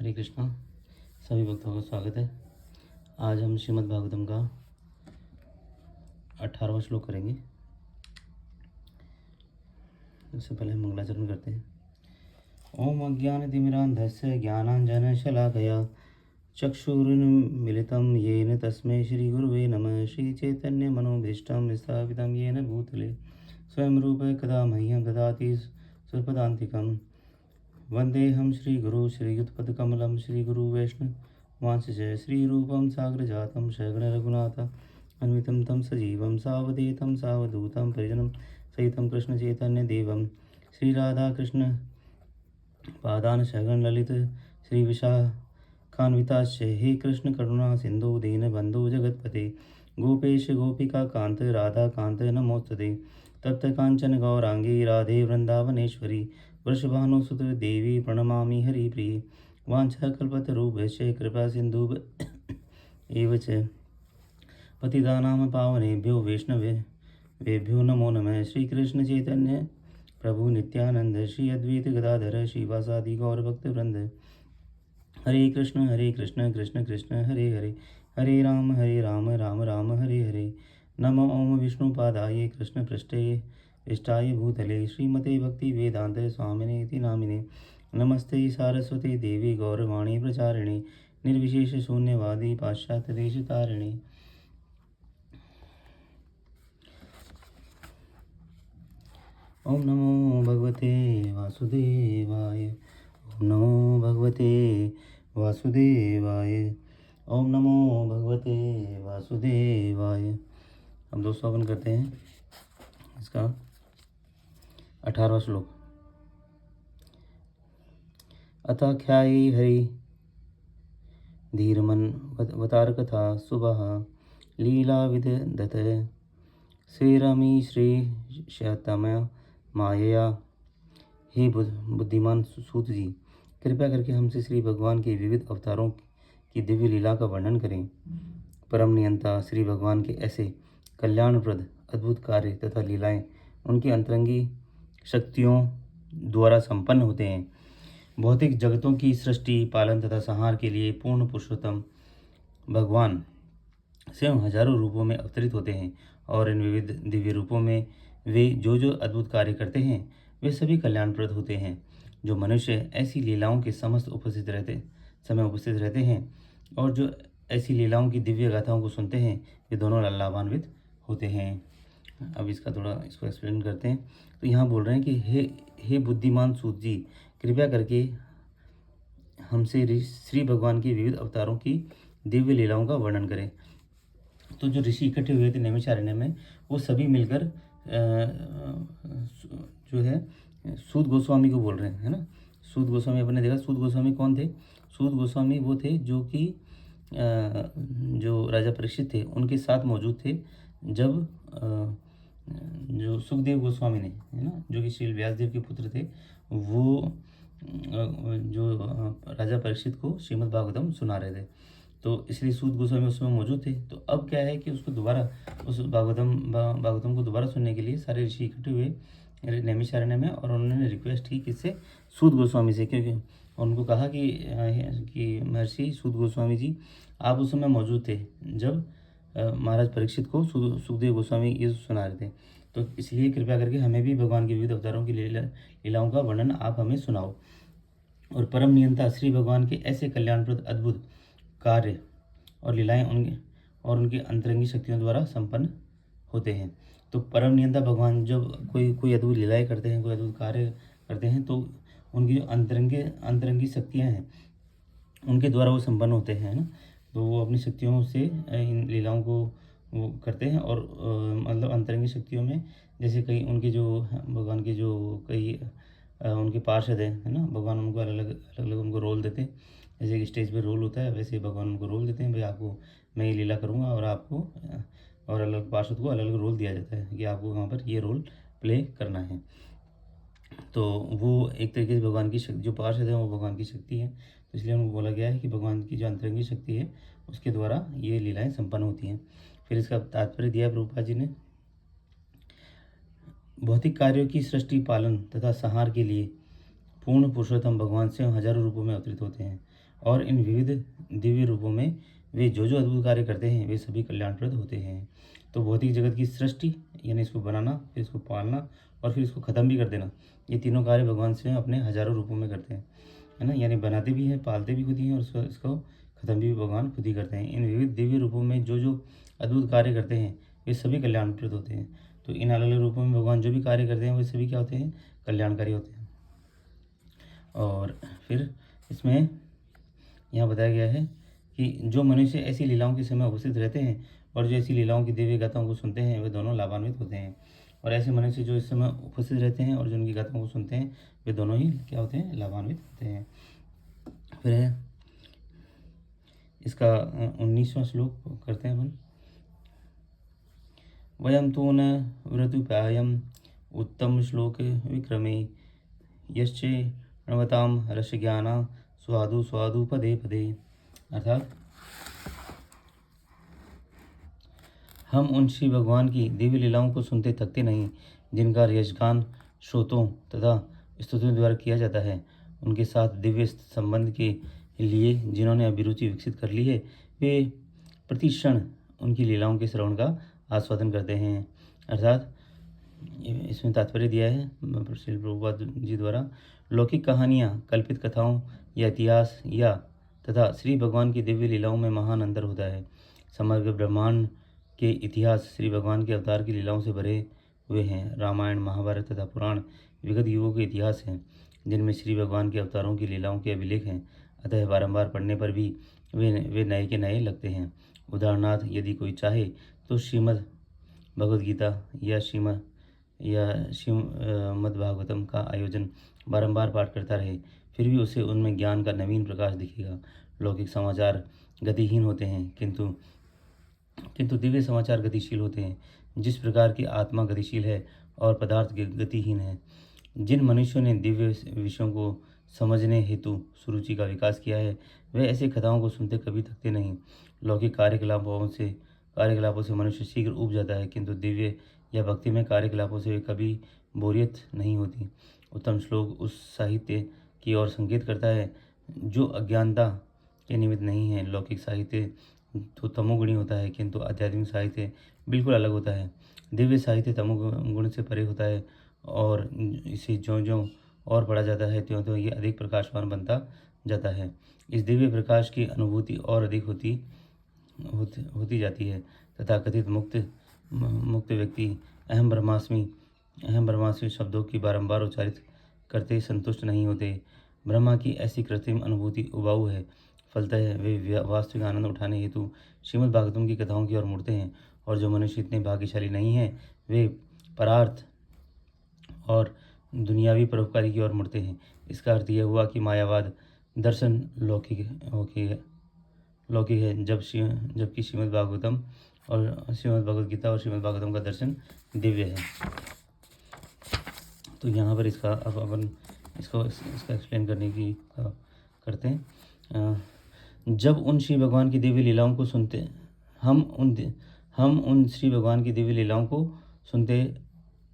हरे कृष्णा। सभी भक्तों का स्वागत है। आज हम श्रीमद् भागवतम का 18वां श्लोक करेंगे। उससे पहले हम मंगलाचरण करते हैं। ओम अज्ञानतिमिरान्धस्य ज्ञानाञ्जनशलाकया चक्षुरुन्मीलितं येन तस्मै श्रीगुरुवे नमः। श्रीचैतन्यमनोभीष्टं स्थापितं येन भूतले स्वयं रूप कदा मह्यं ददाति स्वपदान्तिकम्। वन्देऽहं श्रीगुरु श्रीयुतपदकमलं श्रीगुरुवैष्णवांश्च श्रीरूपं साग्रजातं शगणरघुनाथ अन्वितं तं सजीवं सावधूतं सावधूतं परिजनं सहितं कृष्णचैतन्यदेवं श्रीराधाकृष्णपादान् शगणललित श्रीविशाखान्विताश्च। हे कृष्ण करुणा सिन्धु दीनबन्धु जगत्पते गोपेश गोपिकान्त राधाकान्त नमोस्तुते। तप्त काञ्चन गौरांगी राधे वृन्दावनेश्वरी वृषभानुसुत देवी प्रणमामि हरिप्रिये। वाञ्छाकल्पतरुभ्यश्च कृपा सिन्धुभ्य च पतितानां पावनेभ्यो वैष्णवेभ्यो नमो नमः। श्रीकृष्ण चैतन्य प्रभु नित्यानंद श्री अद्वैत गदाधर श्रीवासादि गौरभक्तवृंद। हरे कृष्ण कृष्ण कृष्ण हरे हरे हरे राम राम राम हरे हरे। नमो ओम विष्णुपादाय कृष्ण पृष्ठे इष्टाय भूतले श्रीमते भक्ति वेदांत स्वामिने इति नामिने। नमस्ते सारस्वते देवी गौरवाणी प्रचारिणे निर्विशेष शून्यवादी पाश्चात्य देश तारिणे। ओम नमो भगवते वासुदेवाय। ओम नमो भगवते वासुदेवाय। ओम नमो भगवते वासुदेवाय। हम 251 करते हैं इसका 18वां श्लोक। अथाख्यायी हरि धीरमन कथा सुबह लीला विदधत श्रीरमी श्री शतमय मायया। हे बुद्धिमान सूत जी, कृपया करके हमसे श्री भगवान के विविध अवतारों की दिव्य लीला का वर्णन करें। परम नियंता श्री भगवान के ऐसे कल्याणप्रद अद्भुत कार्य तथा लीलाएं उनकी अंतरंगी शक्तियों द्वारा संपन्न होते हैं। भौतिक जगतों की सृष्टि पालन तथा संहार के लिए पूर्ण पुरुषोत्तम भगवान स्वयं हजारों रूपों में अवतरित होते हैं और इन विविध दिव्य रूपों में वे जो अद्भुत कार्य करते हैं वे सभी कल्याणप्रद होते हैं। जो मनुष्य ऐसी लीलाओं के समस्त उपस्थित रहते हैं और जो ऐसी लीलाओं की दिव्य गाथाओं को सुनते हैं वे दोनों लाभान्वित होते हैं। अब इसको एक्सप्लेन करते हैं। तो यहाँ बोल रहे हैं कि हे बुद्धिमान सूत जी, कृपया करके हमसे श्री भगवान के विविध अवतारों की दिव्य लीलाओं का वर्णन करें। तो जो ऋषि इकट्ठे हुए थे नैमिषारण्य में, वो सभी मिलकर जो है सूत गोस्वामी को बोल रहे हैं, है ना। सूत गोस्वामी अपने देखा। सूत गोस्वामी कौन थे? सूत गोस्वामी वो थे जो कि जो राजा परीक्षित थे उनके साथ मौजूद थे जब जो सुखदेव गोस्वामी ने, है ना, जो कि श्री व्यासदेव के पुत्र थे, वो जो राजा परीक्षित को श्रीमद् भागवतम सुना रहे थे। तो इसलिए सूत गोस्वामी उसमें मौजूद थे। तो अब क्या है कि उसको दोबारा उस भागवतम को दोबारा सुनने के लिए सारे ऋषि इकट्ठे हुए नैमिषारण्य में और उन्होंने रिक्वेस्ट की किससे? सूत गोस्वामी से। क्योंकि उनको कहा कि महर्षि सूत गोस्वामी जी, आप उस समय मौजूद थे जब महाराज परीक्षित को सुखदेव गोस्वामी ये सुना रहे थे। तो इसलिए कृपया करके हमें भी भगवान के विविध अवतारों की लीलाओं का वर्णन आप हमें सुनाओ। और परम नियंता श्री भगवान के ऐसे कल्याणप्रद अद्भुत कार्य और लीलाएं उनकी अंतरंगी शक्तियों द्वारा संपन्न होते हैं। तो परम नियंता भगवान जब कोई अद्भुत लीलाएं करते हैं, कोई अद्भुत कार्य करते हैं, तो उनकी जो अंतरंगी शक्तियां हैं उनके द्वारा वो संपन्न होते हैं, ना। तो वो अपनी शक्तियों से इन लीलाओं को वो करते हैं। और मतलब अंतरंगी शक्तियों में जैसे कई उनके जो भगवान के जो कई उनके पार्षद हैं, है ना, भगवान उनको अलग अलग उनको रोल देते हैं। जैसे कि स्टेज पर रोल होता है वैसे भगवान उनको रोल देते हैं, भाई आपको मैं ये लीला करूँगा और आपको और अलग पार्षद को अलग अलग रोल दिया जाता है कि आपको वहाँ पर ये रोल प्ले करना है। तो वो एक तरीके से भगवान की शक्ति, जो पार्षद है वो भगवान की शक्ति है। तो इसलिए उनको बोला गया है कि भगवान की जो अंतरंगी शक्ति है उसके द्वारा ये लीलाएं संपन्न होती हैं। फिर इसका तात्पर्य दिया प्रभुपाद जी ने। भौतिक कार्यों की सृष्टि पालन तथा संहार के लिए पूर्ण पुरुषोत्तम भगवान स्वयं हजारों रूपों में अवतरित होते हैं और इन विविध दिव्य रूपों में वे जो जो अद्भुत कार्य करते हैं वे सभी कल्याणप्रद होते हैं। तो भौतिक जगत की सृष्टि यानी इसको बनाना, फिर इसको पालना और फिर इसको ख़त्म भी कर देना, ये तीनों कार्य भगवान स्वयं अपने हजारों रूपों में करते हैं, है ना। यानी बनाते भी हैं, पालते भी खुद ही हैं और इसको ख़त्म भी भगवान खुद ही करते हैं। इन विविध दिव्य रूपों में जो जो अद्भुत कार्य करते हैं वे सभी कल्याणप्रद होते हैं। तो इन अलग अलग रूपों में भगवान जो भी कार्य करते हैं वे सभी क्या होते हैं, कल्याणकारी होते हैं। और फिर इसमें यहाँ बताया गया है कि जो मनुष्य ऐसी लीलाओं के समय उपस्थित रहते हैं और जो ऐसी लीलाओं की दिव्य गाथाओं को सुनते हैं वे दोनों लाभान्वित होते हैं। और ऐसे मनुष्य जो इस समय उपस्थित रहते हैं और जो उनकी गाथाओं को सुनते हैं वे दोनों ही क्या होते हैं, लाभान्वित होते हैं। फिर है इसका 19वां श्लोक करते हैं अपन। वयम तो न व्रतुपायम उत्तम श्लोक विक्रमे यश्चे णवताम रस ज्ञाना स्वादु स्वादु पदे पदे। अर्थात हम उन श्री भगवान की दिव्य लीलाओं को सुनते थकते नहीं जिनका यशगान श्रोतों तथा स्तुतियों द्वारा किया जाता है। उनके साथ दिव्य संबंध के लिए जिन्होंने अभिरुचि विकसित कर ली है वे प्रतिक्षण उनकी लीलाओं के श्रवण का आस्वादन करते हैं। अर्थात इसमें तात्पर्य दिया है श्रील प्रभुपाद जी द्वारा, लौकिक कहानियाँ, कल्पित कथाओं या इतिहास या तथा श्री भगवान की दिव्य लीलाओं में महान अंतर होता है। समग्र ब्रह्मांड के इतिहास श्री भगवान के अवतार की लीलाओं से भरे हुए हैं। रामायण, महाभारत तथा पुराण विगत युगों के इतिहास हैं जिनमें श्री भगवान के अवतारों की लीलाओं के अभिलेख हैं। अतः बारंबार पढ़ने पर भी वे नए के नए लगते हैं। उदाहरणार्थ यदि कोई चाहे तो श्रीमद् भगवद गीता या श्रीमद् भागवतम का आयोजन बारंबार पाठ करता रहे फिर भी उसे उनमें ज्ञान का नवीन प्रकाश दिखेगा। लौकिक समाचार गतिहीन होते हैं किंतु दिव्य समाचार गतिशील होते हैं। जिस प्रकार की आत्मा गतिशील है और पदार्थ गतिहीन है। जिन मनुष्यों ने दिव्य विषयों को समझने हेतु सुरुचि का विकास किया है वे ऐसी कथाओं को सुनते कभी थकते नहीं। लौकिक कार्यकलापों से मनुष्य शीघ्र ऊब जाता है किंतु दिव्य या भक्ति में कार्यकलापों से कभी बोरियत नहीं होती। उत्तम श्लोक उस साहित्य की ओर संकेत करता है जो अज्ञानता के निमित्त नहीं है। लौकिक साहित्य तो तमोगुणी होता है किंतु आध्यात्मिक साहित्य बिल्कुल अलग होता है। दिव्य साहित्य तमोगुण से परे होता है और इसे ज्यों और पढ़ा जाता है त्यों ये अधिक प्रकाशवान बनता जाता है। इस दिव्य प्रकाश की अनुभूति और अधिक होती जाती है तथा कथित मुक्त व्यक्ति अहम ब्रह्मास्मि शब्दों की बारंबार उच्चारित करते संतुष्ट नहीं होते। ब्रह्मा की ऐसी कृत्रिम अनुभूति उबाऊ है। फलतः वे वास्तविक आनंद उठाने हेतु श्रीमद् भागवतम की कथाओं की ओर मुड़ते हैं। और जो मनुष्य इतने भाग्यशाली नहीं हैं वे परार्थ और दुनियावी परोपकारी की ओर मुड़ते हैं। इसका अर्थ यह हुआ कि मायावाद दर्शन लौकिक है जबकि श्रीमद् भागवतम और श्रीमद् भगवद गीता और श्रीमद् भागवतम का दर्शन दिव्य है। तो यहाँ पर इसका अब अपन इसका एक्सप्लेन करने की करते हैं। जब उन श्री भगवान की दिव्य लीलाओं को सुनते हम उन श्री भगवान की दिव्य लीलाओं को सुनते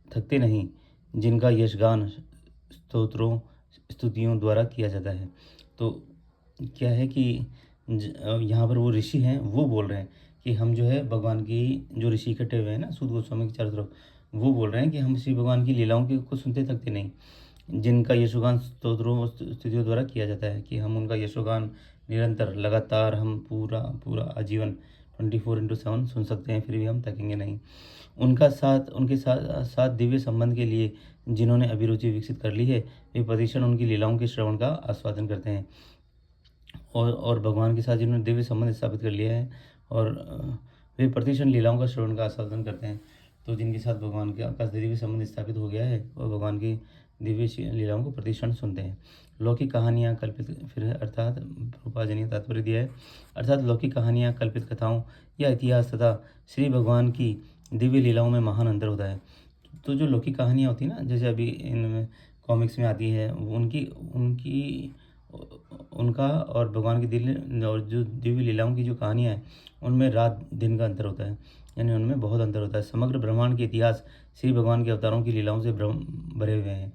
थकते नहीं जिनका यशगान स्तोत्रों स्तुतियों द्वारा किया जाता है। तो क्या है कि यहाँ पर वो ऋषि हैं वो बोल रहे हैं कि हम जो है भगवान की जो ऋषि इकट्ठे हुए हैं ना सूत गोस्वामी के चारों तरफ, वो बोल रहे हैं कि हम श्री भगवान की लीलाओं को सुनते थकते नहीं जिनका यशोगान स्तोत्रों स्तुतियों द्वारा किया जाता है। कि हम उनका यशोगान निरंतर लगातार हम पूरा आजीवन 24/7 सुन सकते हैं फिर भी हम थकेंगे नहीं। उनके साथ दिव्य संबंध के लिए जिन्होंने अभिरुचि विकसित कर ली है वे प्रतिक्षण उनकी लीलाओं के श्रवण का आस्वादन करते हैं। और भगवान के साथ जिन्होंने दिव्य संबंध स्थापित कर लिया है और वे प्रतिक्षण लीलाओं का श्रवण का आस्वादन करते हैं। तो जिनके साथ भगवान का दिव्य संबंध स्थापित हो गया है और भगवान की दिव्य लीलाओं को प्रतिक्षण सुनते हैं। लौकिक कहानियाँ कल्पित फिर अर्थात प्रभुपाद जी ने तात्पर्य दिया है। अर्थात लौकिक कहानियाँ कल्पित कथाओं या इतिहास तथा श्री भगवान की दिव्य लीलाओं में महान अंतर होता है। तो जो लौकिक कहानियाँ होती हैं ना, जैसे अभी इन कॉमिक्स में आती है, उनका और भगवान की दिव्य और जो दिव्य लीलाओं की जो कहानियाँ हैं उनमें रात दिन का अंतर होता है, यानी उनमें बहुत अंतर होता है। समग्र ब्रह्मांड के इतिहास श्री भगवान के अवतारों की लीलाओं से भरे हुए हैं।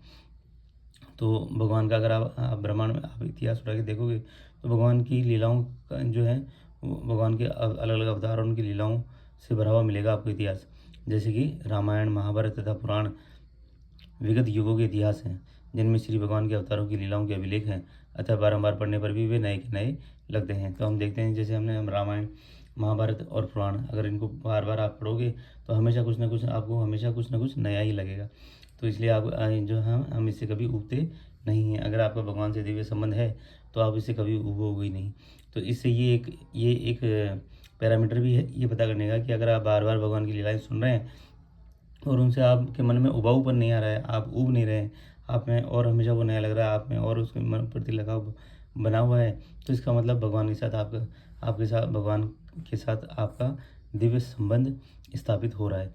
तो भगवान का अगर आप ब्रह्मांड में आप इतिहास उठा के देखोगे तो भगवान की लीलाओं का जो है वो भगवान के अलग अलग अवतार और उनकी लीलाओं से भरा हुआ मिलेगा आपको इतिहास। जैसे कि रामायण, महाभारत तथा पुराण विगत युगों के इतिहास हैं जिनमें श्री भगवान के अवतारों की लीलाओं के अभिलेख हैं, अतः बारंबार पढ़ने पर भी वे नए के नए लगते हैं। तो हम देखते हैं जैसे हम रामायण, महाभारत और पुराण अगर इनको बार बार आप पढ़ोगे तो हमेशा कुछ ना कुछ आपको हमेशा कुछ ना कुछ नया ही लगेगा। तो इसलिए आप जो हम इससे कभी ऊबते नहीं हैं। अगर आपका भगवान से दिव्य संबंध है तो आप इससे कभी ऊबोगे ही नहीं। तो इससे ये एक पैरामीटर भी है ये पता करने का कि अगर आप बार बार भगवान की लीलाएं सुन रहे हैं और उनसे आपके मन में उबाऊपन नहीं आ रहा है, आप ऊब नहीं रहे हैं, आप में और हमेशा वो नया लग रहा है, आप में और उसके मन प्रति लगाव बना हुआ है, तो इसका मतलब भगवान के साथ आपके साथ भगवान के साथ आपका दिव्य संबंध स्थापित हो रहा है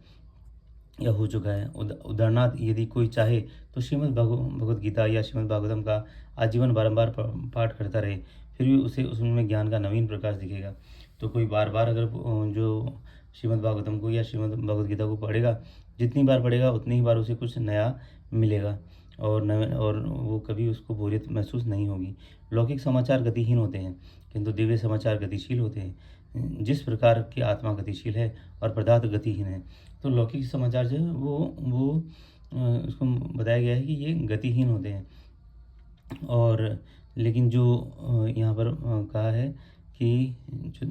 या हो चुका है। उदाहरणार्थ यदि कोई चाहे तो श्रीमद् भगवत गीता या श्रीमद् भागवतम का आजीवन बारंबार पाठ करता रहे, फिर भी उसे उसमें ज्ञान का नवीन प्रकाश दिखेगा। तो कोई बार बार अगर जो श्रीमद् भागवतम को या श्रीमद् भगवत गीता को पढ़ेगा, जितनी बार पढ़ेगा उतनी ही बार उसे कुछ नया मिलेगा और वो कभी उसको बोरियत महसूस नहीं होगी। लौकिक समाचार गतिहीन होते हैं किंतु दिव्य समाचार गतिशील होते हैं। जिस प्रकार की आत्मा गतिशील है और पदार्थ गतिहीन है, तो लौकिक समाचार जो है वो उसको बताया गया है कि ये गतिहीन होते हैं। और लेकिन जो यहाँ पर कहा है कि जो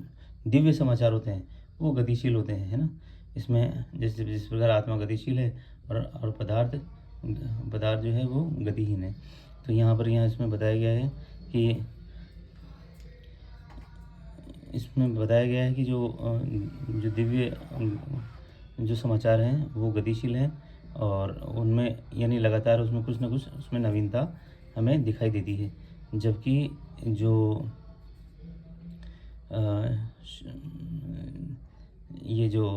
दिव्य समाचार होते हैं वो गतिशील होते हैं, है ना। इसमें जिस प्रकार आत्मा गतिशील है और पदार्थ जो है वो गतिहीन है। तो यहाँ इसमें बताया गया है कि जो दिव्य जो समाचार हैं वो गतिशील हैं और उनमें यानी लगातार उसमें कुछ ना कुछ उसमें नवीनता हमें दिखाई देती है। जबकि जो ये जो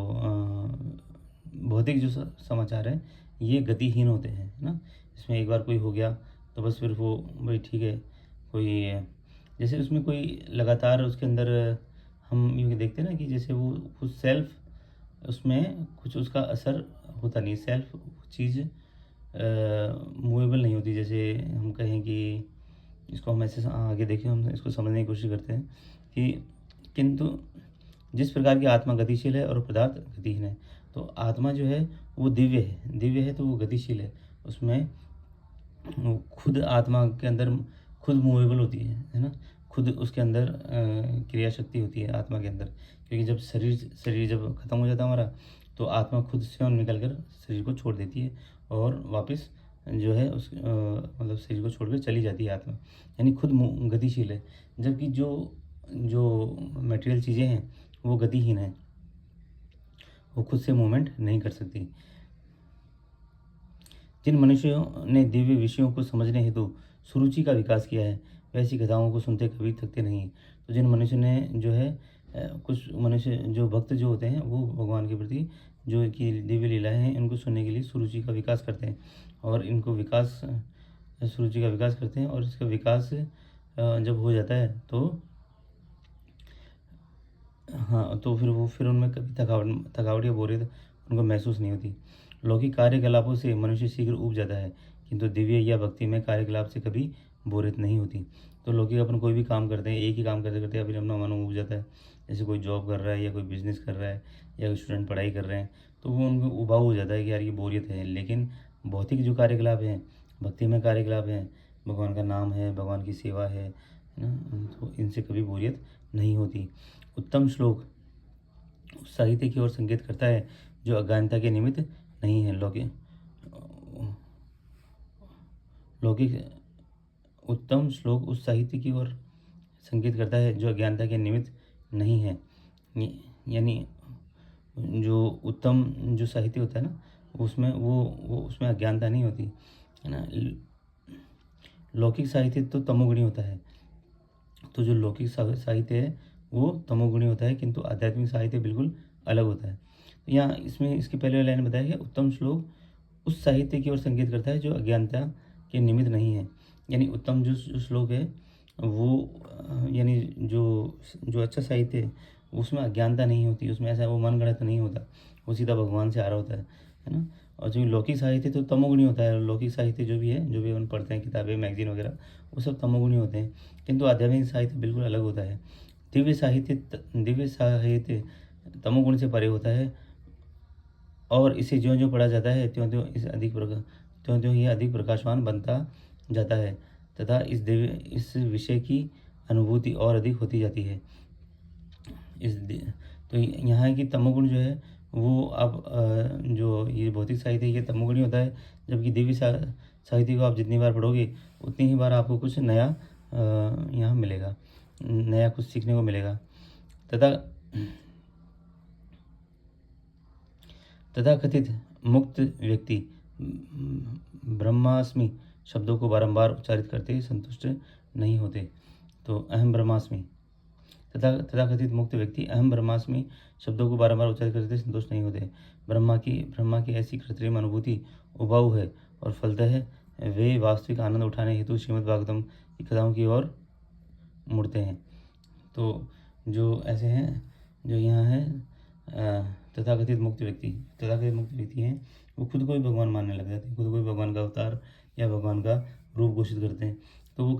भौतिक जो समाचार है ये गतिहीन होते हैं, है ना। इसमें एक बार कोई हो गया तो बस फिर वो भाई ठीक है, कोई जैसे उसमें कोई लगातार उसके अंदर हम यूँ देखते हैं ना कि जैसे वो सेल्फ उसमें कुछ उसका असर होता नहीं, सेल्फ चीज़ मूवेबल नहीं होती। जैसे हम कहें कि इसको हम ऐसे आगे देखें, हम इसको समझने की कोशिश करते हैं कि किंतु जिस प्रकार की आत्मा गतिशील है और पदार्थ गतिहीन है, तो आत्मा जो है वो दिव्य है तो वो गतिशील है। उसमें वो खुद आत्मा के अंदर खुद मूवेबल होती है ना। खुद उसके अंदर क्रिया शक्ति होती है आत्मा के अंदर, क्योंकि जब शरीर जब ख़त्म हो जाता है हमारा, तो आत्मा खुद स्वयं निकल कर शरीर को छोड़ देती है और वापस जो है उस मतलब शरीर को छोड़कर चली जाती है आत्मा, यानी खुद गतिशील है। जबकि जो मटेरियल चीज़ें हैं वो गतिहीन है, वो खुद से मूवमेंट नहीं कर सकती। जिन मनुष्यों ने दिव्य विषयों को समझने हेतु सुरुचि का विकास किया है, वैसी कथाओं को सुनते कभी थकते नहीं। तो जिन मनुष्य ने जो है कुछ मनुष्य जो भक्त जो होते हैं वो भगवान के प्रति जो कि दिव्य लीलाएँ हैं इनको सुनने के लिए सुरुचि का विकास करते हैं और इनको सुरुचि का विकास करते हैं। और इसका विकास जब हो जाता है तो हाँ, तो फिर उनमें कभी थकावट या बोरियत उनको महसूस नहीं होती। लौकिक कार्यकलापों से मनुष्य शीघ्र ऊब जाता है किंतु दिव्य या भक्ति में कार्यकलाप से कभी बोरियत नहीं होती। तो लौकिक अपन कोई भी काम करते हैं, एक ही काम करते करते फिर अपना मन ऊब जाता है। जैसे कोई जॉब कर रहा है या कोई बिजनेस कर रहा है या कोई स्टूडेंट पढ़ाई कर रहे हैं, तो वो उनको उबाऊ हो जाता है कि यार ये बोरियत है। लेकिन भौतिक जो कार्यकलाप हैं, भक्ति में कार्यकलाप हैं, भगवान का नाम है, भगवान की सेवा है ना, तो इनसे कभी बोरियत नहीं होती। उत्तम श्लोक उस साहित्य की ओर संकेत करता है जो अज्ञानता के निमित्त नहीं है। लौकिक उत्तम श्लोक उस साहित्य की ओर संकेत करता है जो अज्ञानता के निमित्त नहीं है। यानी जो उत्तम जो साहित्य होता है ना, उसमें वो उसमें अज्ञानता नहीं होती, है ना। लौकिक साहित्य तो तमोगुणी होता है, तो जो लौकिक साहित्य है वो तमोगुणी होता है, किंतु आध्यात्मिक साहित्य बिल्कुल अलग होता है। तो यहाँ इसमें इसकी पहले लाइन में बताया गया उत्तम श्लोक उस साहित्य की ओर संकेत करता है जो अज्ञानता के निमित्त नहीं है। यानी उत्तम जो श्लोक है वो यानी जो अच्छा साहित्य है उसमें अज्ञानता नहीं होती, उसमें ऐसा वो मनगढ़ंत नहीं होता, वो सीधा भगवान से आ रहा होता है ना। और जो लौकिक साहित्य तो तमोगुणी होता है। लौकिक साहित्य जो भी है, जो भी अपन पढ़ते हैं किताबें, मैगज़ीन वगैरह, वो सब तमोगुणी होते हैं। किंतु आध्यात्मिक साहित्य बिल्कुल अलग होता है। दिव्य साहित्य तमोगुण से परे होता है और इसे ज्यों-ज्यों पढ़ा जाता है त्यों-त्यों ये अधिक प्रकाशवान बनता जाता है तथा इस विषय की अनुभूति और अधिक होती जाती है। इस दि तो यहाँ है कि तमोगुण जो है वो आप जो ये भौतिक साहित्य है ये तमोगुणी होता है, जबकि साहित्य को आप जितनी बार पढ़ोगे उतनी ही बार आपको कुछ नया यहाँ मिलेगा, नया कुछ सीखने को मिलेगा। तथा तथाकथित मुक्त व्यक्ति ब्रह्मास्मि शब्दों को बारंबार उच्चारित करते संतुष्ट नहीं होते। तो अहम ब्रह्मास्मि तथाकथित मुक्त व्यक्ति अहम ब्रह्मास्मि शब्दों को बारंबार उच्चारित करते संतुष्ट नहीं होते। ब्रह्मा की ऐसी कृत्रिम अनुभूति उबाऊ है और फलतः वे वास्तविक आनंद उठाने हेतु श्रीमद् भागवतम की कथाओं की ओर मुड़ते हैं। तो जो ऐसे हैं, जो यहाँ है तथाकथित मुक्त व्यक्ति हैं, वो खुद को भी भगवान मानने लग जाते हैं, खुद को भी भगवान का अवतार या भगवान का रूप घोषित करते हैं। तो वो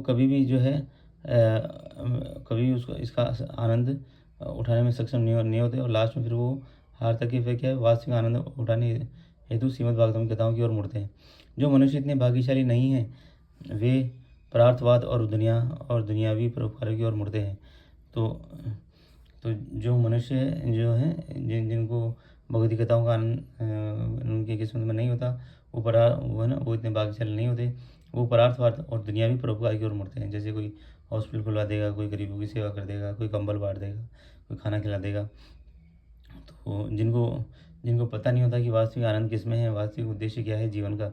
कभी भी जो है कभी उसको इसका आनंद उठाने में सक्षम नहीं होते और लास्ट में फिर वो हार तक फिर क्या है, वास्तविक आनंद उठाने हेतु श्रीमद् भागवतम की कथाओं की ओर मुड़ते हैं। जो मनुष्य इतने भाग्यशाली नहीं हैं वे परार्थवाद और दुनियावी परोपकारों की ओर मुड़ते हैं। तो जो मनुष्य जो हैं जिनको भगवत की कथाओं का आनंद उनकी किस्मत में नहीं होता, वो इतने भाग्यशाली नहीं होते, वो परार्थवाद और दुनियावी परोपकार की ओर मुड़ते हैं। जैसे कोई हॉस्पिटल खुलवा देगा, कोई गरीबों की सेवा कर देगा, कोई कंबल बांट देगा, कोई खाना खिला देगा। तो जिनको पता नहीं होता कि वास्तविक आनंद किस में है, वास्तविक उद्देश्य क्या है जीवन का,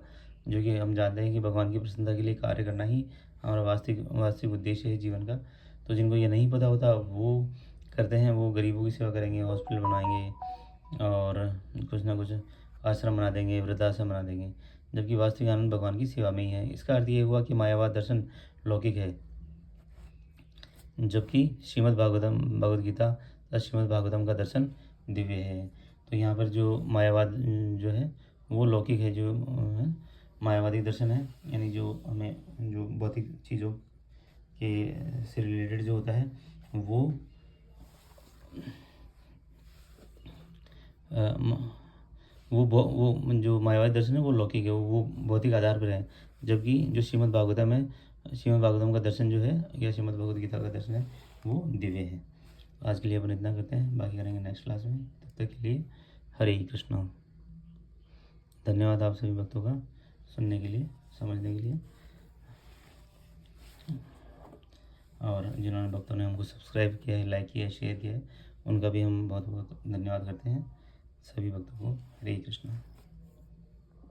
जो कि हम जानते हैं कि भगवान की प्रसन्नता के लिए कार्य करना ही हमारा वास्तविक उद्देश्य है जीवन का। तो जिनको ये नहीं पता होता वो करते हैं, वो गरीबों की सेवा करेंगे, हॉस्पिटल बनवाएंगे और कुछ ना कुछ आश्रम बना देंगे, वृद्धाश्रम बना देंगे, जबकि वास्तविक आनंद भगवान की सेवा में ही है। इसका अर्थ ये हुआ कि मायावाद दर्शन लौकिक है, जबकि भगवद गीता तथा श्रीमद् भागवतम का दर्शन दिव्य है। तो यहाँ पर जो मायावाद जो है वो लौकिक है, जो है मायावादी दर्शन है, यानी जो हमें जो भौतिक चीज़ों के से रिलेटेड जो होता है वो जो मायावादी दर्शन है वो लौकिक है, वो भौतिक आधार पर है। जबकि जो श्रीमद् भागवतम का दर्शन जो है या श्रीमद् भगवद गीता का दर्शन है वो दिव्य है। आज के लिए अपन इतना करते हैं, बाकी करेंगे नेक्स्ट क्लास में। तब तक के लिए हरे कृष्णा। धन्यवाद आप सभी भक्तों का सुनने के लिए, समझने के लिए, और जिन्होंने भक्तों ने हमको सब्सक्राइब किया है, लाइक किया है, शेयर किया है, उनका भी हम बहुत बहुत धन्यवाद करते हैं। सभी भक्तों को हरे कृष्णा।